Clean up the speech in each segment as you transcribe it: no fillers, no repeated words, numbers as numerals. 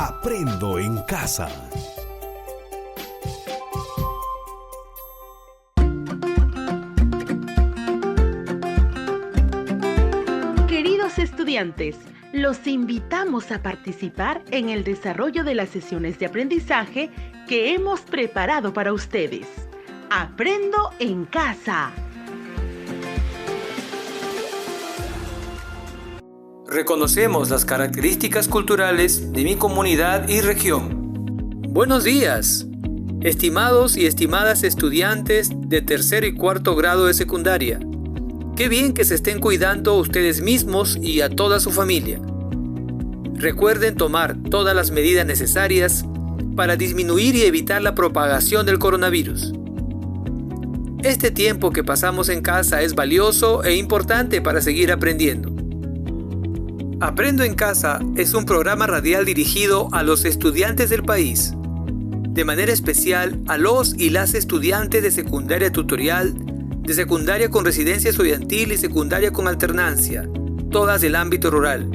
Aprendo en casa. Queridos estudiantes, los invitamos a participar en el desarrollo de las sesiones de aprendizaje que hemos preparado para ustedes. Aprendo en casa. Reconocemos las características culturales de mi comunidad y región. Buenos días, estimados y estimadas estudiantes de tercer y cuarto grado de secundaria. Qué bien que se estén cuidando ustedes mismos y a toda su familia. Recuerden tomar todas las medidas necesarias para disminuir y evitar la propagación del coronavirus. Este tiempo que pasamos en casa es valioso e importante para seguir aprendiendo. Aprendo en casa es un programa radial dirigido a los estudiantes del país, de manera especial a los y las estudiantes de secundaria tutorial, de secundaria con residencia estudiantil y secundaria con alternancia, todas del ámbito rural.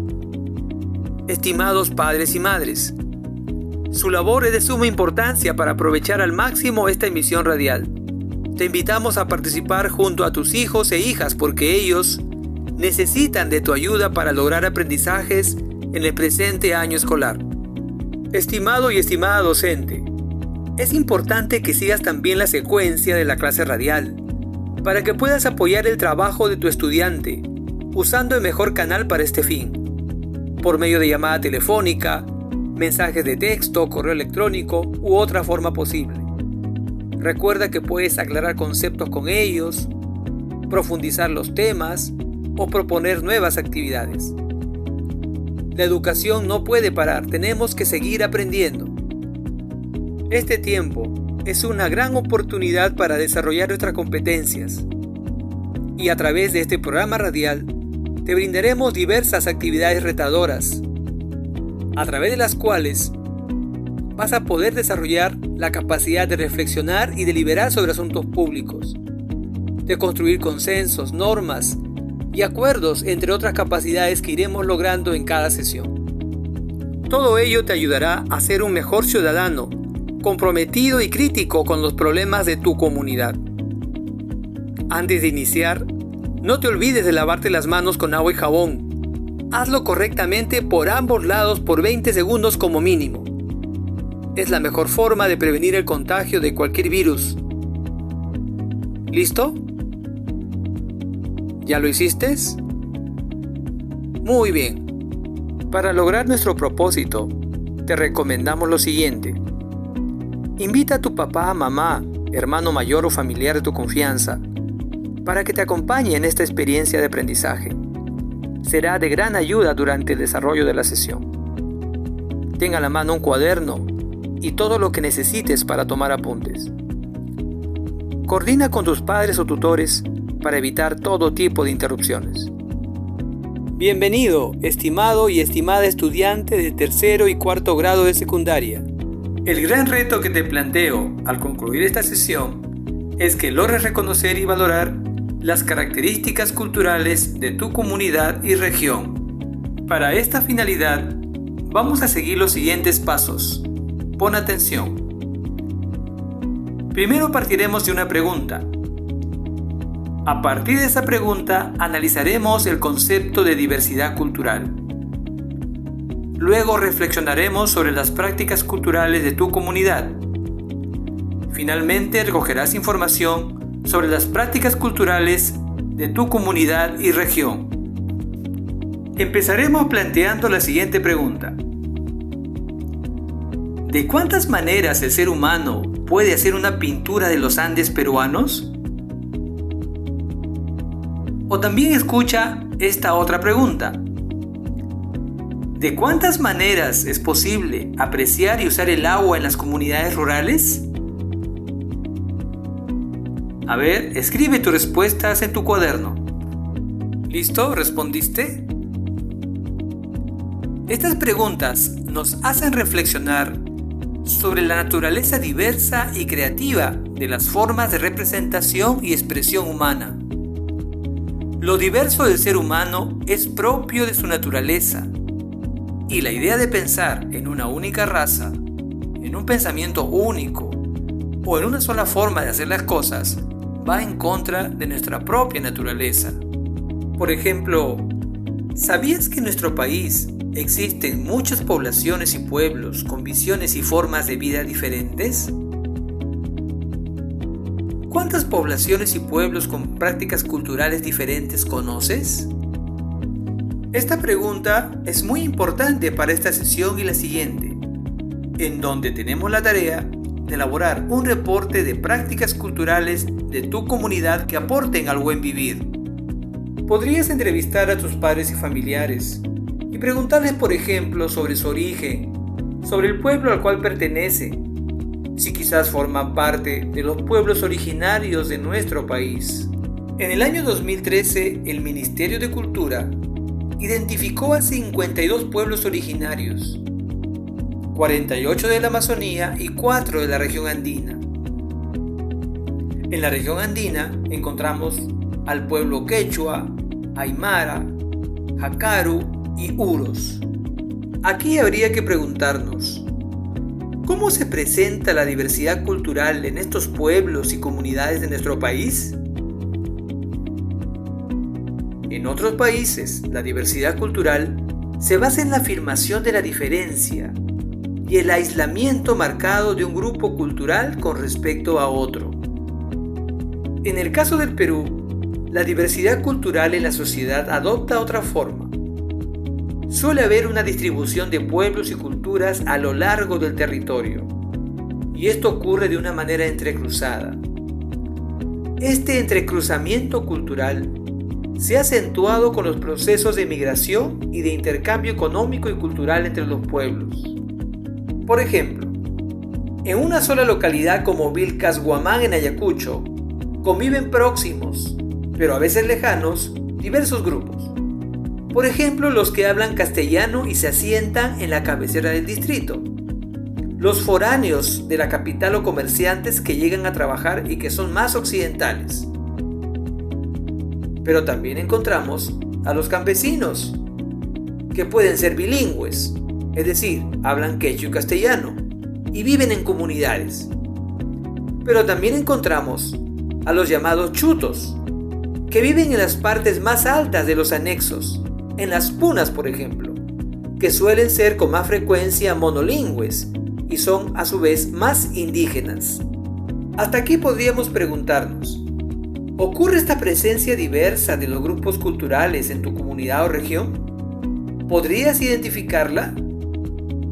Estimados padres y madres, su labor es de suma importancia para aprovechar al máximo esta emisión radial. Te invitamos a participar junto a tus hijos e hijas porque ellos necesitan de tu ayuda para lograr aprendizajes en el presente año escolar. Estimado y estimada docente, es importante que sigas también la secuencia de la clase radial para que puedas apoyar el trabajo de tu estudiante usando el mejor canal para este fin, por medio de llamada telefónica, mensajes de texto, correo electrónico u otra forma posible. Recuerda que puedes aclarar conceptos con ellos, profundizar los temas o proponer nuevas actividades. La educación no puede parar, tenemos que seguir aprendiendo. Este tiempo es una gran oportunidad para desarrollar nuestras competencias y a través de este programa radial te brindaremos diversas actividades retadoras, a través de las cuales vas a poder desarrollar la capacidad de reflexionar y deliberar sobre asuntos públicos, de construir consensos, normas y acuerdos, entre otras capacidades que iremos logrando en cada sesión. Todo ello te ayudará a ser un mejor ciudadano, comprometido y crítico con los problemas de tu comunidad. Antes de iniciar, no te olvides de lavarte las manos con agua y jabón. Hazlo correctamente por ambos lados por 20 segundos como mínimo. Es la mejor forma de prevenir el contagio de cualquier virus. ¿Listo? ¿Ya lo hiciste? Muy bien. Para lograr nuestro propósito, te recomendamos lo siguiente. Invita a tu papá, mamá, hermano mayor o familiar de tu confianza para que te acompañe en esta experiencia de aprendizaje. Será de gran ayuda durante el desarrollo de la sesión. Ten a la mano un cuaderno y todo lo que necesites para tomar apuntes. Coordina con tus padres o tutores para evitar todo tipo de interrupciones. Bienvenido, estimado y estimada estudiante de tercero y cuarto grado de secundaria. El gran reto que te planteo al concluir esta sesión es que logres reconocer y valorar las características culturales de tu comunidad y región. Para esta finalidad, vamos a seguir los siguientes pasos. Pon atención. Primero partiremos de una pregunta. A partir de esa pregunta, analizaremos el concepto de diversidad cultural. Luego reflexionaremos sobre las prácticas culturales de tu comunidad. Finalmente, recogerás información sobre las prácticas culturales de tu comunidad y región. Empezaremos planteando la siguiente pregunta. ¿De cuántas maneras el ser humano puede hacer una pintura de los Andes peruanos? O también escucha esta otra pregunta. ¿De cuántas maneras es posible apreciar y usar el agua en las comunidades rurales? A ver, escribe tus respuestas en tu cuaderno. ¿Listo? ¿Respondiste? Estas preguntas nos hacen reflexionar sobre la naturaleza diversa y creativa de las formas de representación y expresión humana. Lo diverso del ser humano es propio de su naturaleza. Y la idea de pensar en una única raza, en un pensamiento único o en una sola forma de hacer las cosas, va en contra de nuestra propia naturaleza. Por ejemplo, ¿sabías que en nuestro país existen muchas poblaciones y pueblos con visiones y formas de vida diferentes? ¿Cuántas poblaciones y pueblos con prácticas culturales diferentes conoces? Esta pregunta es muy importante para esta sesión y la siguiente, en donde tenemos la tarea de elaborar un reporte de prácticas culturales de tu comunidad que aporten al buen vivir. Podrías entrevistar a tus padres y familiares y preguntarles, por ejemplo, sobre su origen, sobre el pueblo al cual pertenece, si quizás forma parte de los pueblos originarios de nuestro país. En el año 2013, el Ministerio de Cultura identificó a 52 pueblos originarios, 48 de la Amazonía y 4 de la región andina. En la región andina encontramos al pueblo quechua, aymara, jacaru y uros. Aquí habría que preguntarnos, ¿cómo se presenta la diversidad cultural en estos pueblos y comunidades de nuestro país? En otros países, la diversidad cultural se basa en la afirmación de la diferencia y el aislamiento marcado de un grupo cultural con respecto a otro. En el caso del Perú, la diversidad cultural en la sociedad adopta otra forma. Suele haber una distribución de pueblos y culturas a lo largo del territorio, y esto ocurre de una manera entrecruzada. Este entrecruzamiento cultural se ha acentuado con los procesos de migración y de intercambio económico y cultural entre los pueblos. Por ejemplo, en una sola localidad como Vilcashuamán en Ayacucho, conviven próximos, pero a veces lejanos, diversos grupos. Por ejemplo, los que hablan castellano y se asientan en la cabecera del distrito. Los foráneos de la capital o comerciantes que llegan a trabajar y que son más occidentales. Pero también encontramos a los campesinos, que pueden ser bilingües, es decir, hablan quechua y castellano, y viven en comunidades. Pero también encontramos a los llamados chutos, que viven en las partes más altas de los anexos, en las punas por ejemplo, que suelen ser con más frecuencia monolingües y son a su vez más indígenas. Hasta aquí podríamos preguntarnos, ¿ocurre esta presencia diversa de los grupos culturales en tu comunidad o región? ¿Podrías identificarla?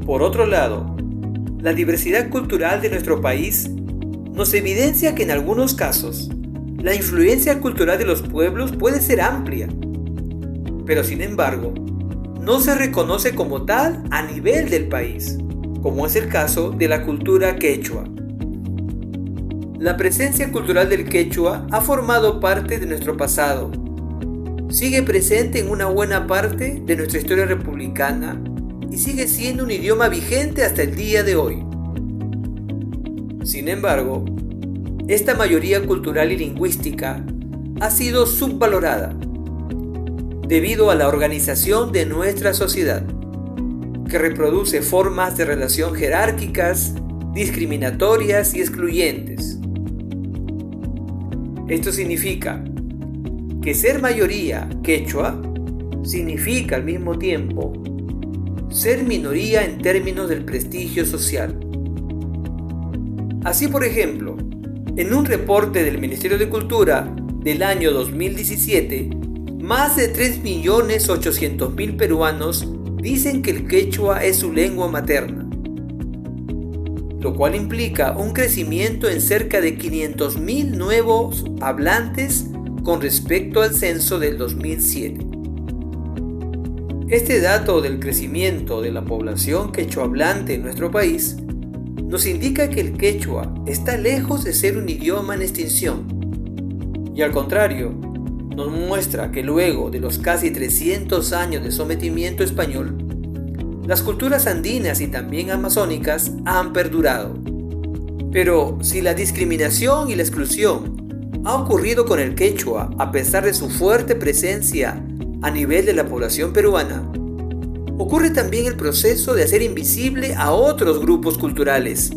Por otro lado, la diversidad cultural de nuestro país nos evidencia que en algunos casos la influencia cultural de los pueblos puede ser amplia, pero sin embargo no se reconoce como tal a nivel del país, como es el caso de la cultura quechua. La presencia cultural del quechua ha formado parte de nuestro pasado, sigue presente en una buena parte de nuestra historia republicana y sigue siendo un idioma vigente hasta el día de hoy. Sin embargo, esta mayoría cultural y lingüística ha sido subvalorada debido a la organización de nuestra sociedad, que reproduce formas de relación jerárquicas, discriminatorias y excluyentes. Esto significa que ser mayoría quechua significa al mismo tiempo ser minoría en términos del prestigio social. Así, por ejemplo, en un reporte del Ministerio de Cultura del año 2017, más de 3.800.000 peruanos dicen que el quechua es su lengua materna, lo cual implica un crecimiento en cerca de 500.000 nuevos hablantes con respecto al censo del 2007. Este dato del crecimiento de la población quechohablante en nuestro país nos indica que el quechua está lejos de ser un idioma en extinción, y al contrario, nos muestra que luego de los casi 300 años de sometimiento español, las culturas andinas y también amazónicas han perdurado. Pero si la discriminación y la exclusión ha ocurrido con el quechua a pesar de su fuerte presencia a nivel de la población peruana, ocurre también el proceso de hacer invisible a otros grupos culturales,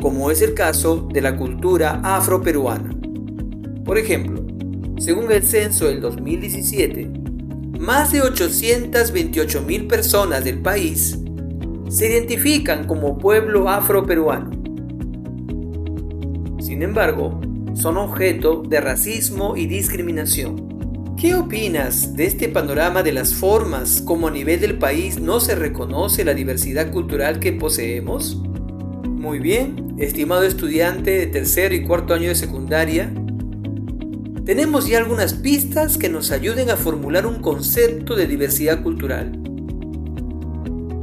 como es el caso de la cultura afroperuana. Por ejemplo, según el censo del 2017, más de 828.000 personas del país se identifican como pueblo afroperuano. Sin embargo, son objeto de racismo y discriminación. ¿Qué opinas de este panorama de las formas como a nivel del país no se reconoce la diversidad cultural que poseemos? Muy bien, estimado estudiante de tercer y cuarto año de secundaria, tenemos ya algunas pistas que nos ayuden a formular un concepto de diversidad cultural.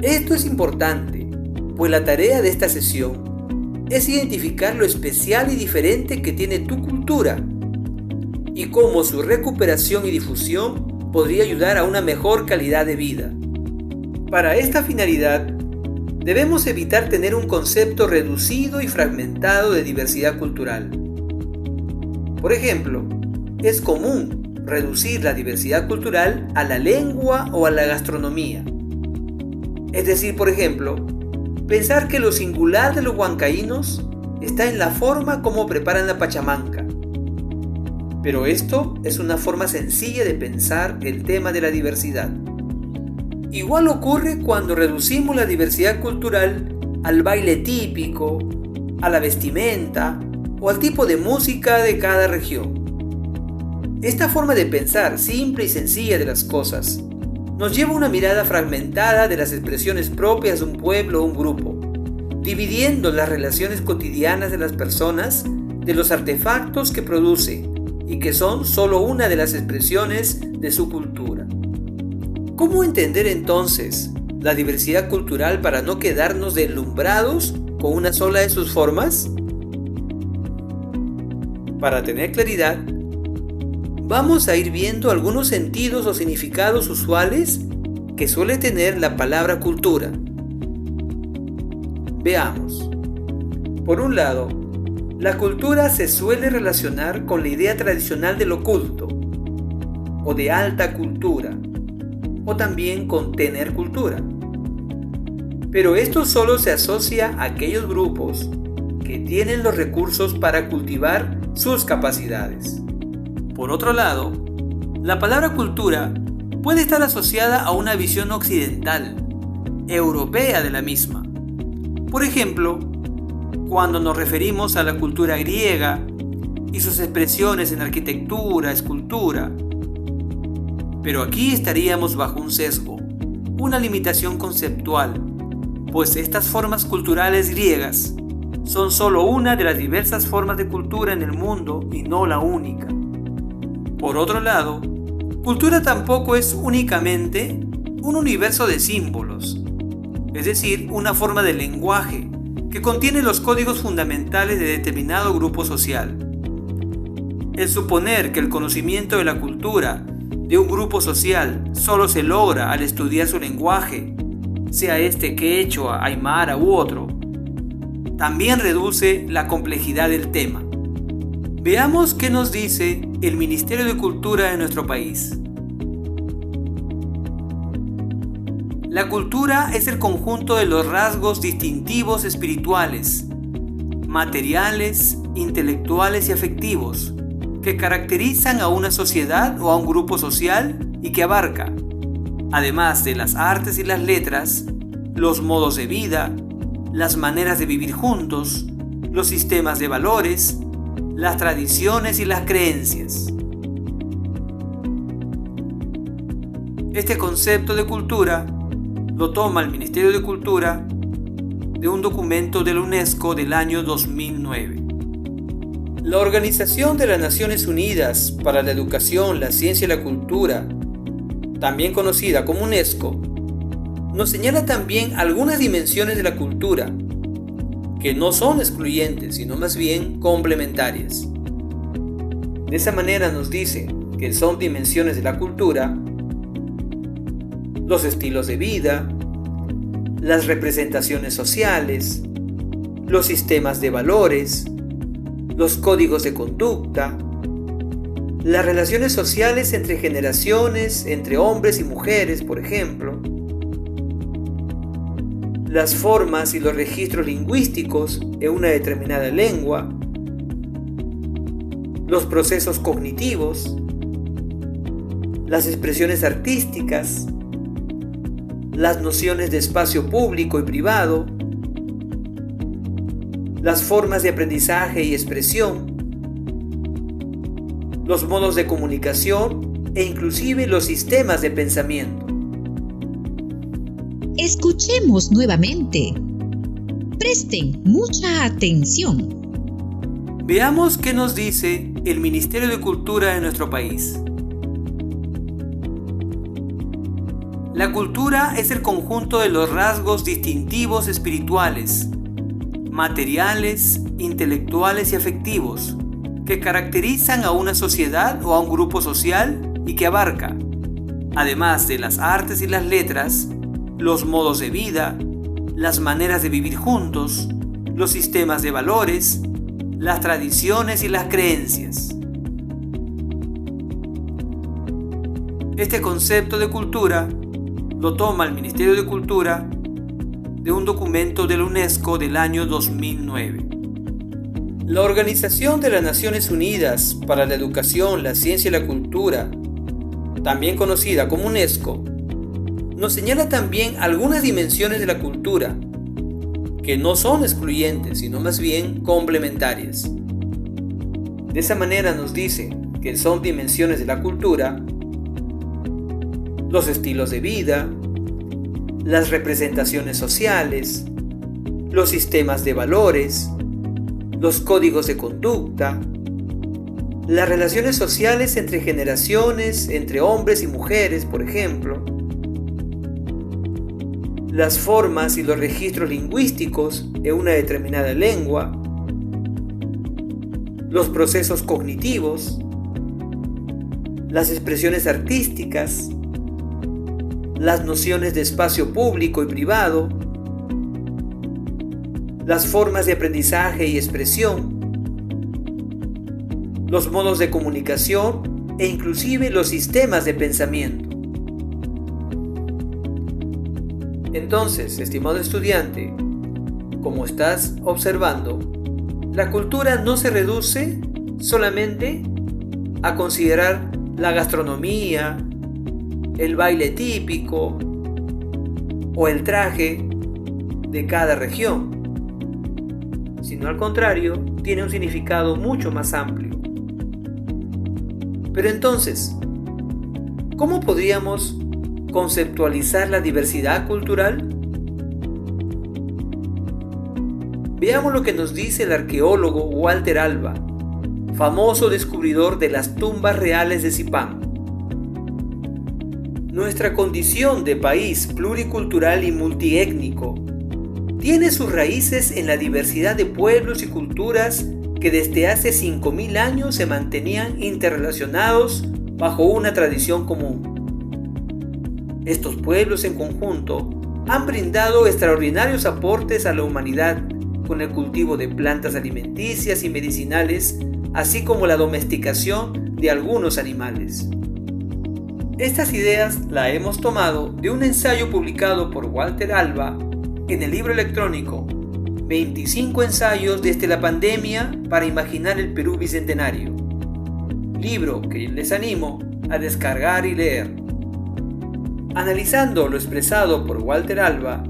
Esto es importante, pues la tarea de esta sesión es identificar lo especial y diferente que tiene tu cultura y cómo su recuperación y difusión podría ayudar a una mejor calidad de vida. Para esta finalidad, debemos evitar tener un concepto reducido y fragmentado de diversidad cultural. Por ejemplo, es común reducir la diversidad cultural a la lengua o a la gastronomía. Es decir, por ejemplo, pensar que lo singular de los huancaínos está en la forma como preparan la pachamanca. Pero esto es una forma sencilla de pensar el tema de la diversidad. Igual ocurre cuando reducimos la diversidad cultural al baile típico, a la vestimenta o al tipo de música de cada región. Esta forma de pensar simple y sencilla de las cosas nos lleva a una mirada fragmentada de las expresiones propias de un pueblo o un grupo, dividiendo las relaciones cotidianas de las personas de los artefactos que produce y que son solo una de las expresiones de su cultura. ¿Cómo entender entonces la diversidad cultural para no quedarnos deslumbrados con una sola de sus formas? Para tener claridad, vamos a ir viendo algunos sentidos o significados usuales que suele tener la palabra cultura. Veamos. Por un lado, la cultura se suele relacionar con la idea tradicional de lo culto, o de alta cultura, o también con tener cultura. Pero esto solo se asocia a aquellos grupos que tienen los recursos para cultivar sus capacidades. Por otro lado, la palabra cultura puede estar asociada a una visión occidental, europea de la misma. Por ejemplo, cuando nos referimos a la cultura griega y sus expresiones en arquitectura, escultura. Pero aquí estaríamos bajo un sesgo, una limitación conceptual, pues estas formas culturales griegas son solo una de las diversas formas de cultura en el mundo y no la única. Por otro lado, cultura tampoco es únicamente un universo de símbolos, es decir, una forma de lenguaje que contiene los códigos fundamentales de determinado grupo social. El suponer que el conocimiento de la cultura de un grupo social solo se logra al estudiar su lenguaje, sea este quechua, aymara u otro, también reduce la complejidad del tema. Veamos qué nos dice el Ministerio de Cultura de nuestro país. La cultura es el conjunto de los rasgos distintivos espirituales, materiales, intelectuales y afectivos que caracterizan a una sociedad o a un grupo social y que abarca, además de las artes y las letras, los modos de vida, las maneras de vivir juntos, los sistemas de valores, las tradiciones y las creencias. Este concepto de cultura lo toma el Ministerio de Cultura de un documento de la UNESCO del año 2009. La Organización de las Naciones Unidas para la Educación, la Ciencia y la Cultura, también conocida como UNESCO, nos señala también algunas dimensiones de la cultura, que no son excluyentes, sino más bien complementarias. De esa manera nos dice que son dimensiones de la cultura: los estilos de vida, las representaciones sociales, los sistemas de valores, los códigos de conducta, las relaciones sociales entre generaciones, entre hombres y mujeres, por ejemplo, las formas y los registros lingüísticos en una determinada lengua, los procesos cognitivos, las expresiones artísticas, las nociones de espacio público y privado, las formas de aprendizaje y expresión, los modos de comunicación e inclusive los sistemas de pensamiento. Escuchemos nuevamente. Presten mucha atención. Veamos qué nos dice el Ministerio de Cultura de nuestro país. La cultura es el conjunto de los rasgos distintivos espirituales, materiales, intelectuales y afectivos que caracterizan a una sociedad o a un grupo social y que abarca, además de las artes y las letras, los modos de vida, las maneras de vivir juntos, los sistemas de valores, las tradiciones y las creencias. Este concepto de cultura lo toma el Ministerio de Cultura de un documento de la UNESCO del año 2009. La Organización de las Naciones Unidas para la Educación, la Ciencia y la Cultura, también conocida como UNESCO, nos señala también algunas dimensiones de la cultura, que no son excluyentes, sino más bien complementarias. De esa manera nos dice que son dimensiones de la cultura: los estilos de vida, las representaciones sociales, los sistemas de valores, los códigos de conducta, las relaciones sociales entre generaciones, entre hombres y mujeres, por ejemplo, las formas y los registros lingüísticos en una determinada lengua, los procesos cognitivos, las expresiones artísticas, las nociones de espacio público y privado, las formas de aprendizaje y expresión, los modos de comunicación e inclusive los sistemas de pensamiento. Entonces, estimado estudiante, como estás observando, la cultura no se reduce solamente a considerar la gastronomía, el baile típico o el traje de cada región, sino al contrario, tiene un significado mucho más amplio. Pero entonces, ¿cómo podríamos conceptualizar la diversidad cultural? Veamos lo que nos dice el arqueólogo Walter Alba, famoso descubridor de las tumbas reales de Zipán. Nuestra condición de país pluricultural y multiétnico tiene sus raíces en la diversidad de pueblos y culturas que desde hace 5.000 años se mantenían interrelacionados bajo una tradición común. Estos pueblos en conjunto han brindado extraordinarios aportes a la humanidad con el cultivo de plantas alimenticias y medicinales, así como la domesticación de algunos animales. Estas ideas las hemos tomado de un ensayo publicado por Walter Alba en el libro electrónico 25 ensayos desde la pandemia para imaginar el Perú bicentenario, libro que les animo a descargar y leer. Analizando lo expresado por Walter Alba,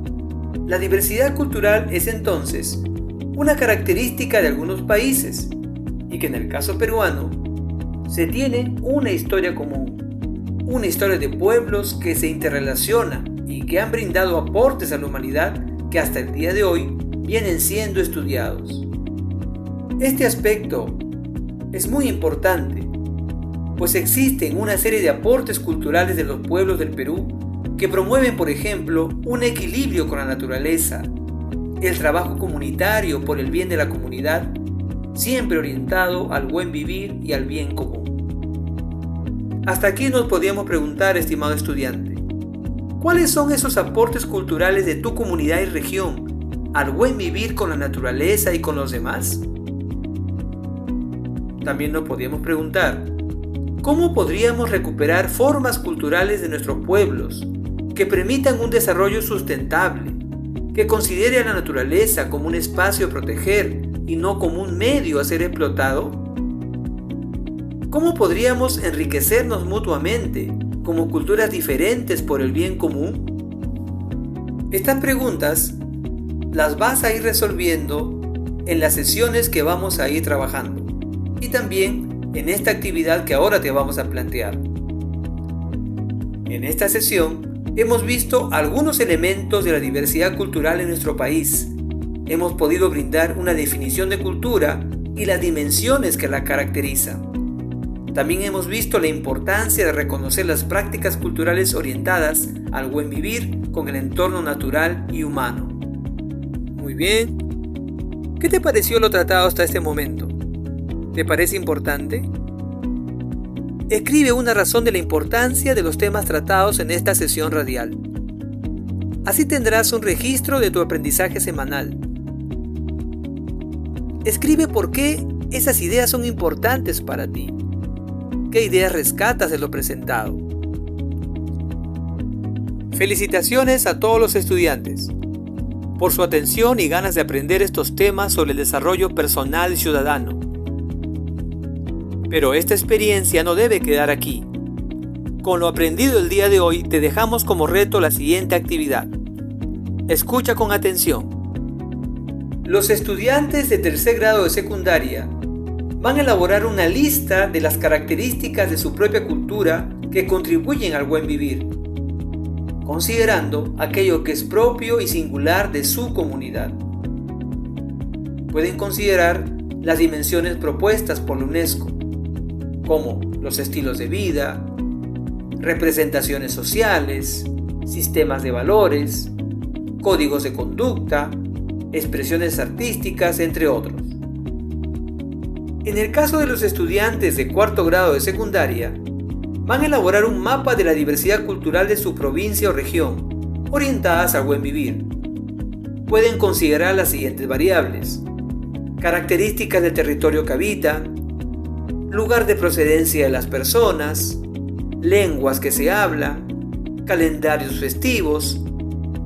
la diversidad cultural es entonces una característica de algunos países y que en el caso peruano se tiene una historia común, una historia de pueblos que se interrelacionan y que han brindado aportes a la humanidad que hasta el día de hoy vienen siendo estudiados. Este aspecto es muy importante, pues existen una serie de aportes culturales de los pueblos del Perú que promueven, por ejemplo, un equilibrio con la naturaleza, el trabajo comunitario por el bien de la comunidad, siempre orientado al buen vivir y al bien común. Hasta aquí nos podríamos preguntar, estimado estudiante, ¿cuáles son esos aportes culturales de tu comunidad y región al buen vivir con la naturaleza y con los demás? También nos podríamos preguntar, ¿cómo podríamos recuperar formas culturales de nuestros pueblos que permitan un desarrollo sustentable, que considere a la naturaleza como un espacio a proteger y no como un medio a ser explotado? ¿Cómo podríamos enriquecernos mutuamente como culturas diferentes por el bien común? Estas preguntas las vas a ir resolviendo en las sesiones que vamos a ir trabajando y también en esta actividad que ahora te vamos a plantear. En esta sesión hemos visto algunos elementos de la diversidad cultural en nuestro país. Hemos podido brindar una definición de cultura y las dimensiones que la caracterizan. También hemos visto la importancia de reconocer las prácticas culturales orientadas al buen vivir con el entorno natural y humano. Muy bien. ¿Qué te pareció lo tratado hasta este momento? ¿Te parece importante? Escribe una razón de la importancia de los temas tratados en esta sesión radial. Así tendrás un registro de tu aprendizaje semanal. Escribe por qué esas ideas son importantes para ti. ¿Qué ideas rescatas de lo presentado? Felicitaciones a todos los estudiantes por su atención y ganas de aprender estos temas sobre el desarrollo personal y ciudadano. Pero esta experiencia no debe quedar aquí. Con lo aprendido el día de hoy, te dejamos como reto la siguiente actividad. Escucha con atención. Los estudiantes de tercer grado de secundaria van a elaborar una lista de las características de su propia cultura que contribuyen al buen vivir, considerando aquello que es propio y singular de su comunidad. Pueden considerar las dimensiones propuestas por la UNESCO, como los estilos de vida, representaciones sociales, sistemas de valores, códigos de conducta, expresiones artísticas, entre otros. En el caso de los estudiantes de cuarto grado de secundaria, van a elaborar un mapa de la diversidad cultural de su provincia o región, orientadas al buen vivir. Pueden considerar las siguientes variables: características del territorio que habitan, lugar de procedencia de las personas, lenguas que se hablan, calendarios festivos,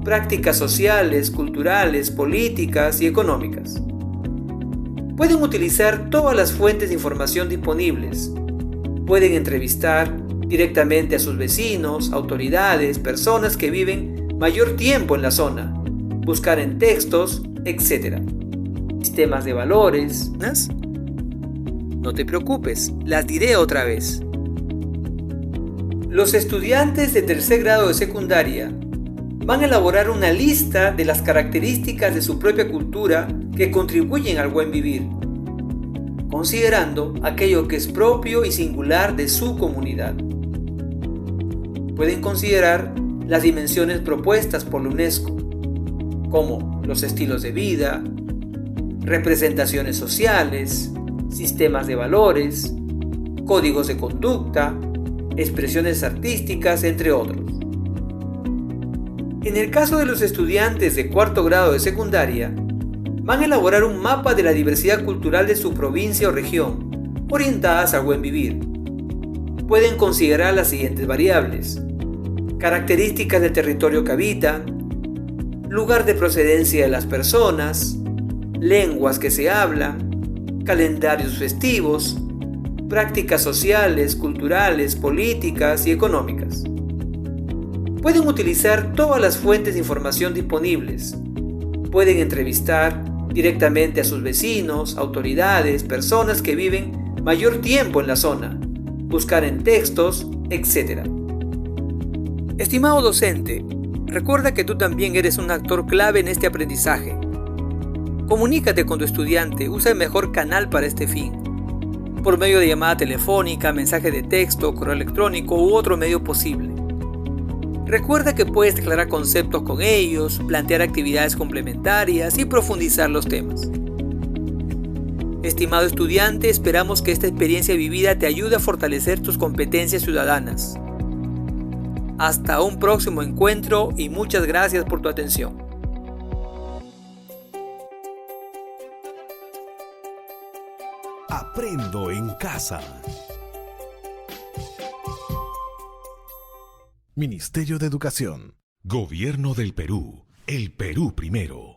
prácticas sociales, culturales, políticas y económicas. Pueden utilizar todas las fuentes de información disponibles. Pueden entrevistar directamente a sus vecinos, autoridades, personas que viven mayor tiempo en la zona, buscar en textos, etc. Sistemas de valores. No te preocupes, las diré otra vez. Los estudiantes de tercer grado de secundaria van a elaborar una lista de las características de su propia cultura que contribuyen al buen vivir, considerando aquello que es propio y singular de su comunidad. Pueden considerar las dimensiones propuestas por la UNESCO, como los estilos de vida, representaciones sociales, sistemas de valores, códigos de conducta, expresiones artísticas, entre otros. En el caso de los estudiantes de cuarto grado de secundaria, van a elaborar un mapa de la diversidad cultural de su provincia o región, orientadas al buen vivir. Pueden considerar las siguientes variables: características del territorio que habitan, lugar de procedencia de las personas, lenguas que se hablan, calendarios festivos, prácticas sociales, culturales, políticas y económicas. Pueden utilizar todas las fuentes de información disponibles. Pueden entrevistar directamente a sus vecinos, autoridades, personas que viven mayor tiempo en la zona, buscar en textos, etc. Estimado docente, recuerda que tú también eres un actor clave en este aprendizaje. Comunícate con tu estudiante, usa el mejor canal para este fin, por medio de llamada telefónica, mensaje de texto, correo electrónico u otro medio posible. Recuerda que puedes declarar conceptos con ellos, plantear actividades complementarias y profundizar los temas. Estimado estudiante, esperamos que esta experiencia vivida te ayude a fortalecer tus competencias ciudadanas. Hasta un próximo encuentro y muchas gracias por tu atención. Aprendo en casa. Ministerio de Educación. Gobierno del Perú. El Perú primero.